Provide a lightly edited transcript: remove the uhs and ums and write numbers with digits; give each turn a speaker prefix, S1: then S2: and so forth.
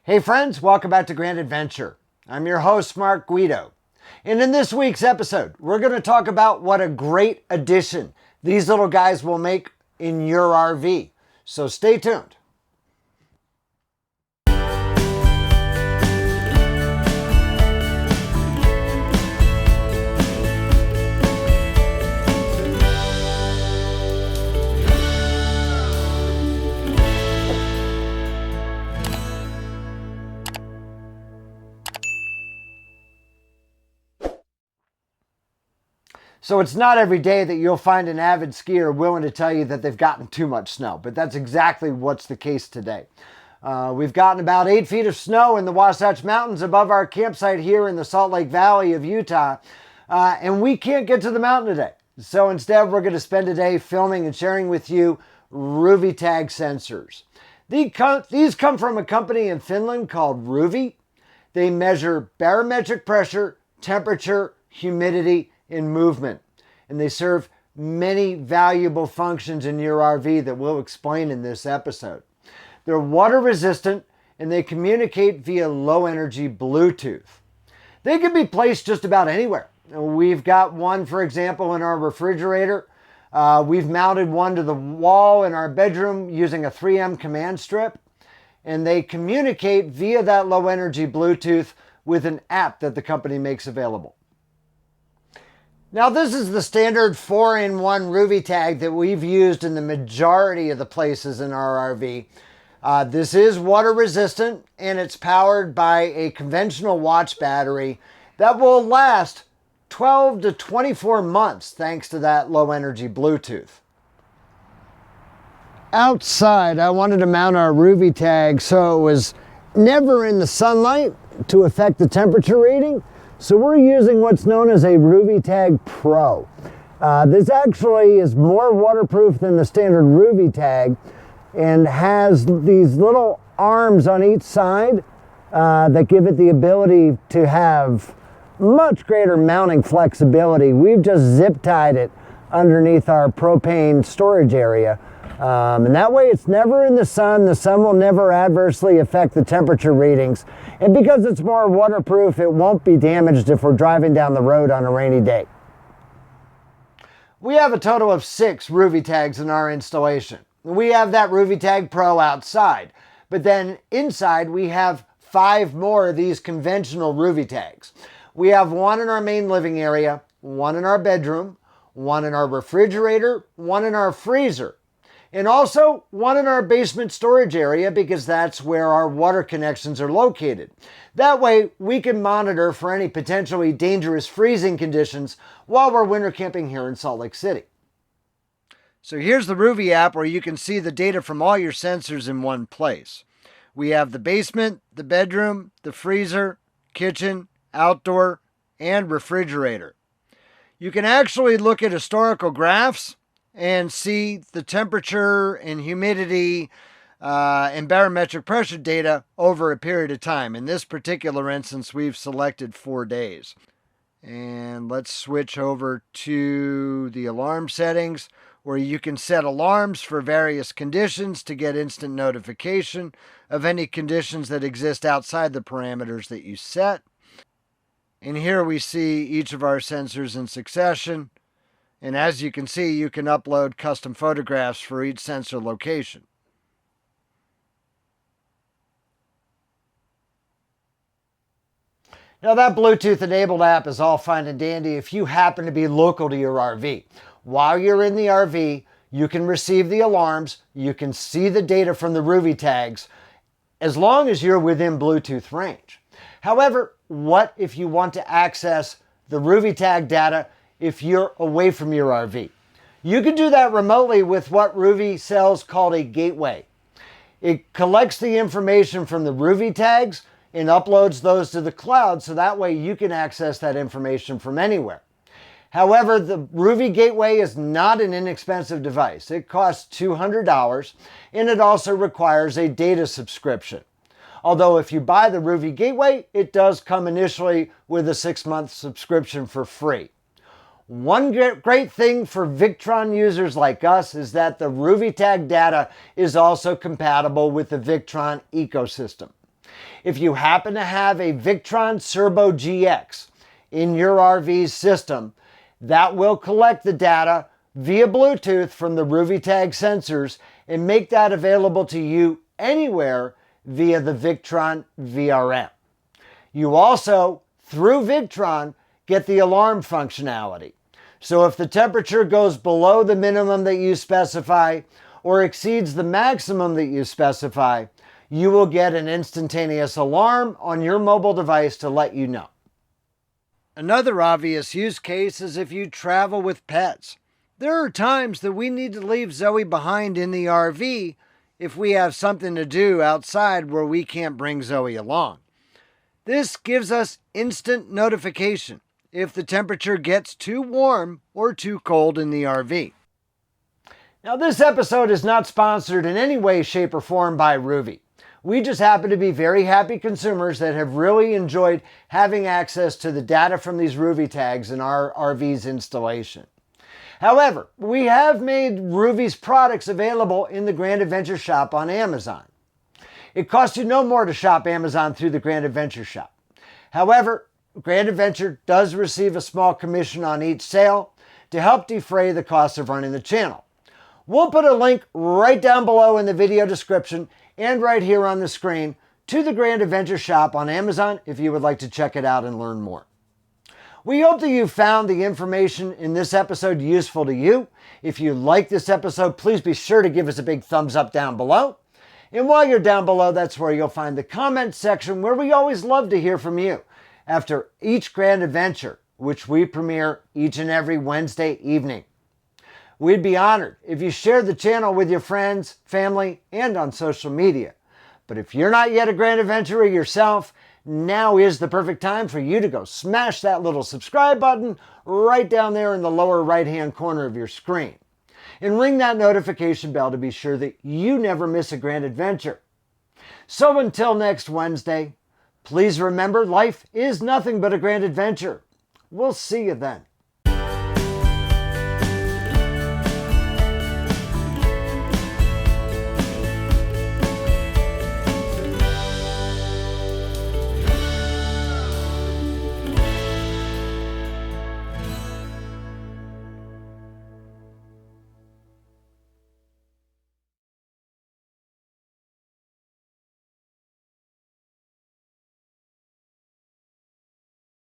S1: Hey friends, welcome back to Grand Adventure. I'm your host, Mark Guido. And in this week's episode, we're going to talk about what a great addition these little guys will make in your RV. So stay tuned. So it's not every day that you'll find an avid skier willing to tell you that they've gotten too much snow, but that's exactly what's the case today. We've gotten about 8 feet of snow in the Wasatch Mountains above our campsite here in the Salt Lake Valley of Utah, and we can't get to the mountain today. So instead, we're going to spend today filming and sharing with you RuuviTag sensors. These come from a company in Finland called Ruuvi. They measure barometric pressure, temperature, humidity, and movement. And they serve many valuable functions in your RV that we'll explain in this episode. They're water resistant and they communicate via low energy Bluetooth. They can be placed just about anywhere. We've got one, for example, in our refrigerator. We've mounted one to the wall in our bedroom using a 3M command strip. And they communicate via that low energy Bluetooth with an app that the company makes available. Now this is the standard 4-in-1 RuuviTag that we've used in the majority of the places in our RV. This is water resistant and it's powered by a conventional watch battery that will last 12 to 24 months thanks to that low energy Bluetooth. Outside, I wanted to mount our RuuviTag so it was never in the sunlight to affect the temperature reading. So we're using what's known as a RuuviTag Pro. This actually is more waterproof than the standard RuuviTag and has these little arms on each side that give it the ability to have much greater mounting flexibility. We've just zip tied it underneath our propane storage area. And that way it's never in the sun will never adversely affect the temperature readings. And because it's more waterproof, it won't be damaged if we're driving down the road on a rainy day. We have a total of 6 RuuviTags in our installation. We have that RuuviTag Pro outside, but then inside we have 5 more of these conventional RuuviTags. We have one in our main living area, one in our bedroom, one in our refrigerator, one in our freezer. And also one in our basement storage area because that's where our water connections are located. That way we can monitor for any potentially dangerous freezing conditions while we're winter camping here in Salt Lake City. So here's the Ruuvi app where you can see the data from all your sensors in one place. We have the basement, the bedroom, the freezer, kitchen, outdoor, and refrigerator. You can actually look at historical graphs and see the temperature and humidity and barometric pressure data over a period of time. In this particular instance, we've selected 4 days. And let's switch over to the alarm settings where you can set alarms for various conditions to get instant notification of any conditions that exist outside the parameters that you set. And here we see each of our sensors in succession. And as you can see, you can upload custom photographs for each sensor location. Now that Bluetooth enabled app is all fine and dandy if you happen to be local to your RV. While you're in the RV, you can receive the alarms, you can see the data from the RuuviTags, as long as you're within Bluetooth range. However, what if you want to access the RuuviTag data if you're away from your RV? You can do that remotely with what Ruuvi sells called a gateway. It collects the information from the RuuviTags and uploads those to the cloud so that way you can access that information from anywhere. However, the Ruuvi Gateway is not an inexpensive device. It costs $200 and it also requires a data subscription. Although if you buy the Ruuvi Gateway, it does come initially with a 6-month subscription for free. One great thing for Victron users like us is that the RuuviTag data is also compatible with the Victron ecosystem. If you happen to have a Victron Serbo GX in your RV's system, that will collect the data via Bluetooth from the RuuviTag sensors and make that available to you anywhere via the Victron VRM. You also, through Victron, get the alarm functionality. So if the temperature goes below the minimum that you specify or exceeds the maximum that you specify, you will get an instantaneous alarm on your mobile device to let you know. Another obvious use case is if you travel with pets. There are times that we need to leave Zoe behind in the RV if we have something to do outside where we can't bring Zoe along. This gives us instant notification if the temperature gets too warm or too cold in the RV. Now, this episode is not sponsored in any way, shape, or form by Ruuvi. We just happen to be very happy consumers that have really enjoyed having access to the data from these RuuviTags in our RV's installation. However, we have made Ruuvi's products available in the Grand Adventure Shop on Amazon. It costs you no more to shop Amazon through the Grand Adventure Shop. However, Grand Adventure does receive a small commission on each sale to help defray the cost of running the channel. We'll put a link right down below in the video description and right here on the screen to the Grand Adventure Shop on Amazon if you would like to check it out and learn more. We hope that you found the information in this episode useful to you. If you like this episode, please be sure to give us a big thumbs up down below. And while you're down below, that's where you'll find the comment section where we always love to hear from you after each Grand Adventure, which we premiere each and every Wednesday evening. We'd be honored if you shared the channel with your friends, family, and on social media. But if you're not yet a Grand Adventurer yourself, now is the perfect time for you to go smash that little subscribe button right down there in the lower right-hand corner of your screen. And ring that notification bell to be sure that you never miss a Grand Adventure. So until next Wednesday, please remember life is nothing but a grand adventure. We'll see you then.